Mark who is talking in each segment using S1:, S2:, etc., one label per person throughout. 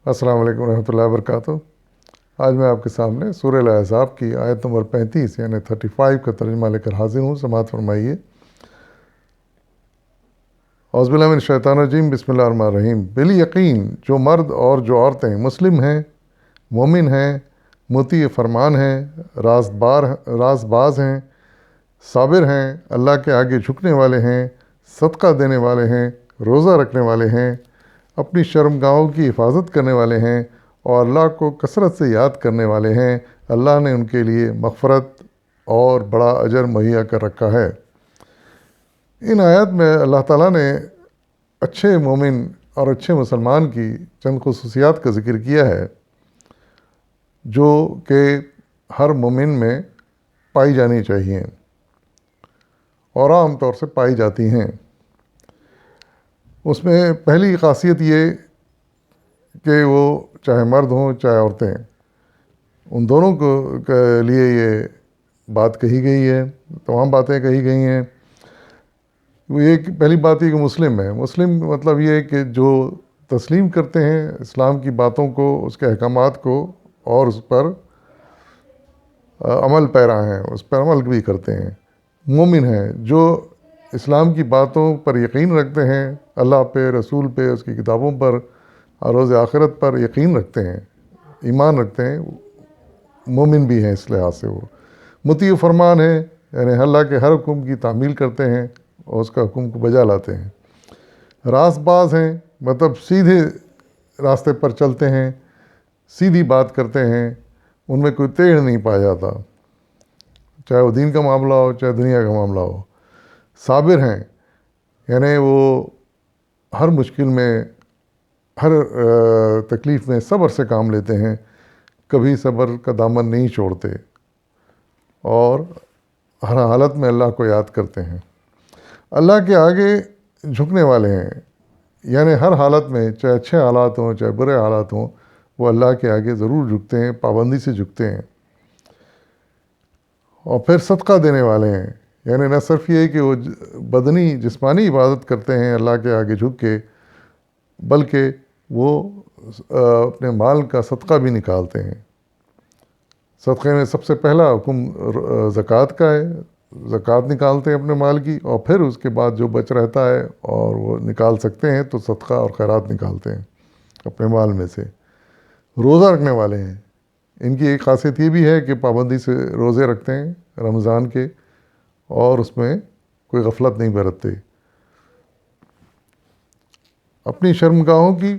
S1: السلام علیکم ورحمۃ اللہ وبرکاتہ۔ آج میں آپ کے سامنے سورہ الاحزاب کی آیت نمبر 35 یعنی 35 کا ترجمہ لے کر حاضر ہوں۔ سماعت فرمائیے۔ اعوذ باللہ من الشیطان الرجیم، بسم اللہ الرحمن الرحیم۔ بالیقین جو مرد اور جو عورتیں مسلم ہیں، مومن ہیں، مطیع فرمان ہیں، راز باز ہیں، صابر ہیں، اللہ کے آگے جھکنے والے ہیں، صدقہ دینے والے ہیں، روزہ رکھنے والے ہیں، اپنی شرمگاہوں کی حفاظت کرنے والے ہیں اور اللہ کو کثرت سے یاد کرنے والے ہیں، اللہ نے ان کے لیے مغفرت اور بڑا اجر مہیا کر رکھا ہے۔ ان آیات میں اللہ تعالیٰ نے اچھے مومن اور اچھے مسلمان کی چند خصوصیات کا ذکر کیا ہے جو کہ ہر مومن میں پائی جانی چاہیے اور عام طور سے پائی جاتی ہیں۔ اس میں پہلی خاصیت یہ کہ وہ چاہے مرد ہوں چاہے عورتیں، ان دونوں کے لیے یہ بات کہی گئی ہے، تمام باتیں کہی گئی ہیں۔ وہ یہ پہلی بات یہ کہ مسلم ہے۔ مسلم مطلب یہ ہے کہ جو تسلیم کرتے ہیں اسلام کی باتوں کو، اس کے احکامات کو، اور اس پر عمل پیرا ہیں، اس پر عمل بھی کرتے ہیں۔ مومن ہیں جو اسلام کی باتوں پر یقین رکھتے ہیں، اللہ پہ، رسول پہ، اس کی کتابوں پر اور روز آخرت پر یقین رکھتے ہیں، ایمان رکھتے ہیں، مومن بھی ہیں۔ اس لحاظ سے وہ مطیع فرمان ہے، یعنی اللہ کے ہر حکم کی تعمیل کرتے ہیں اور اس کا حکم کو بجا لاتے ہیں۔ راست باز ہیں، مطلب سیدھے راستے پر چلتے ہیں، سیدھی بات کرتے ہیں، ان میں کوئی ٹیڑھ نہیں پایا جاتا، چاہے وہ دین کا معاملہ ہو چاہے دنیا کا معاملہ ہو۔ صابر ہیں، یعنی وہ ہر مشکل میں، ہر تکلیف میں صبر سے کام لیتے ہیں، کبھی صبر کا دامن نہیں چھوڑتے اور ہر حالت میں اللہ کو یاد کرتے ہیں۔ اللہ کے آگے جھکنے والے ہیں، یعنی ہر حالت میں، چاہے اچھے حالات ہوں چاہے برے حالات ہوں، وہ اللہ کے آگے ضرور جھکتے ہیں، پابندی سے جھکتے ہیں۔ اور پھر صدقہ دینے والے ہیں، یعنی نہ صرف یہ کہ وہ بدنی جسمانی عبادت کرتے ہیں اللہ کے آگے جھک کے، بلکہ وہ اپنے مال کا صدقہ بھی نکالتے ہیں۔ صدقے میں سب سے پہلا حکم زکوٰۃ کا ہے، زکوٰۃ نکالتے ہیں اپنے مال کی، اور پھر اس کے بعد جو بچ رہتا ہے اور وہ نکال سکتے ہیں تو صدقہ اور خیرات نکالتے ہیں اپنے مال میں سے۔ روزہ رکھنے والے ہیں، ان کی ایک خاصیت یہ بھی ہے کہ پابندی سے روزے رکھتے ہیں رمضان کے، اور اس میں کوئی غفلت نہیں برتتے۔ اپنی شرمگاہوں کی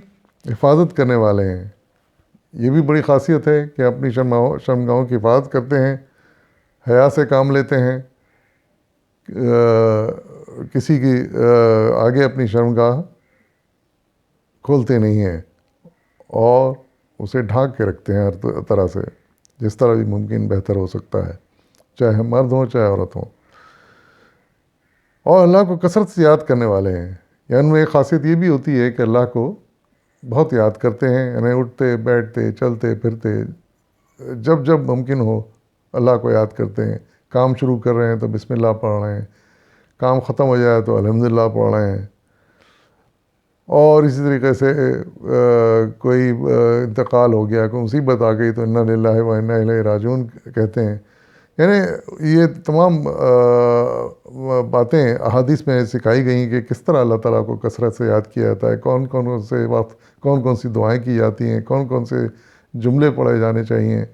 S1: حفاظت کرنے والے ہیں، یہ بھی بڑی خاصیت ہے کہ اپنی شرمگاہوں کی حفاظت کرتے ہیں، حیا سے کام لیتے ہیں، کسی کی آگے اپنی شرمگاہ کھولتے نہیں ہیں اور اسے ڈھانک کے رکھتے ہیں ہر طرح سے، جس طرح بھی ممکن بہتر ہو سکتا ہے، چاہے مرد ہوں چاہے عورت ہوں۔ اور اللہ کو کثرت سے یاد کرنے والے ہیں، یعنی ان میں ایک خاصیت یہ بھی ہوتی ہے کہ اللہ کو بہت یاد کرتے ہیں، یعنی اٹھتے بیٹھتے چلتے پھرتے جب جب ممکن ہو اللہ کو یاد کرتے ہیں۔ کام شروع کر رہے ہیں تو بسم اللہ پڑھ رہے ہیں، کام ختم ہو جائے تو الحمدللہ پڑھ رہے ہیں، اور اسی طریقے سے کوئی انتقال ہو گیا، کوئی مصیبت آ گئی تو انا للہ و انا الیہ راجعون کہتے ہیں۔ یعنی یہ تمام باتیں احادیث میں سکھائی گئیں کہ کس طرح اللہ تعالیٰ کو کثرت سے یاد کیا جاتا ہے، کون کون سی دعائیں کی جاتی ہیں، کون کون سے جملے پڑھے جانے چاہیے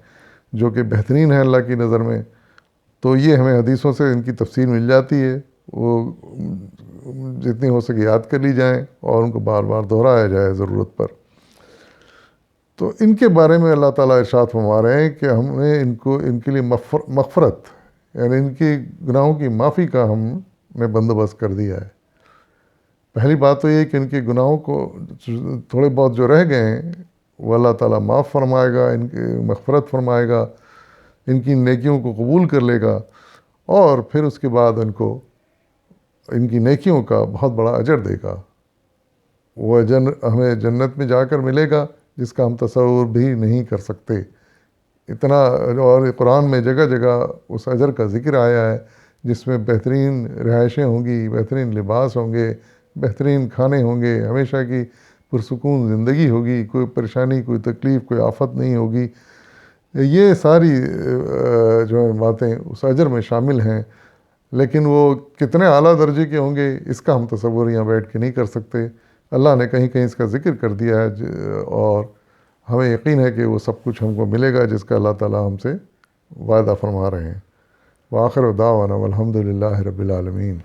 S1: جو کہ بہترین ہیں اللہ کی نظر میں۔ تو یہ ہمیں حدیثوں سے ان کی تفسیر مل جاتی ہے، وہ جتنی ہو سکے یاد کر لی جائیں اور ان کو بار بار دہرایا جائے ضرورت پر۔ تو ان کے بارے میں اللہ تعالیٰ ارشاد فرما رہے ہیں کہ ہم نے ان کے لیے مغفرت، یعنی ان کے گناہوں کی معافی کا ہم نے بندوبست کر دیا ہے۔ پہلی بات تو یہ کہ ان کے گناہوں کو تھوڑے بہت جو رہ گئے ہیں وہ اللہ تعالیٰ معاف فرمائے گا، ان کی مغفرت فرمائے گا، ان کی نیکیوں کو قبول کر لے گا، اور پھر اس کے بعد ان کی نیکیوں کا بہت بڑا اجر دے گا۔ وہ ہمیں جنت میں جا کر ملے گا جس کا ہم تصور بھی نہیں کر سکتے اتنا۔ اور قرآن میں جگہ جگہ اس اجر کا ذکر آیا ہے جس میں بہترین رہائشیں ہوں گی، بہترین لباس ہوں گے، بہترین کھانے ہوں گے، ہمیشہ کی پرسکون زندگی ہوگی، کوئی پریشانی، کوئی تکلیف، کوئی آفت نہیں ہوگی. یہ ساری جو ہے باتیں اس اجر میں شامل ہیں، لیکن وہ کتنے اعلیٰ درجے کے ہوں گے اس کا ہم تصور یہاں بیٹھ کے نہیں کر سکتے. اللہ نے کہیں کہیں اس کا ذکر کر دیا ہے، اور ہمیں یقین ہے کہ وہ سب کچھ ہم کو ملے گا جس کا اللہ تعالیٰ ہم سے وعدہ فرما رہے ہیں. وآخر دعوانا والحمد للہ رب العالمین.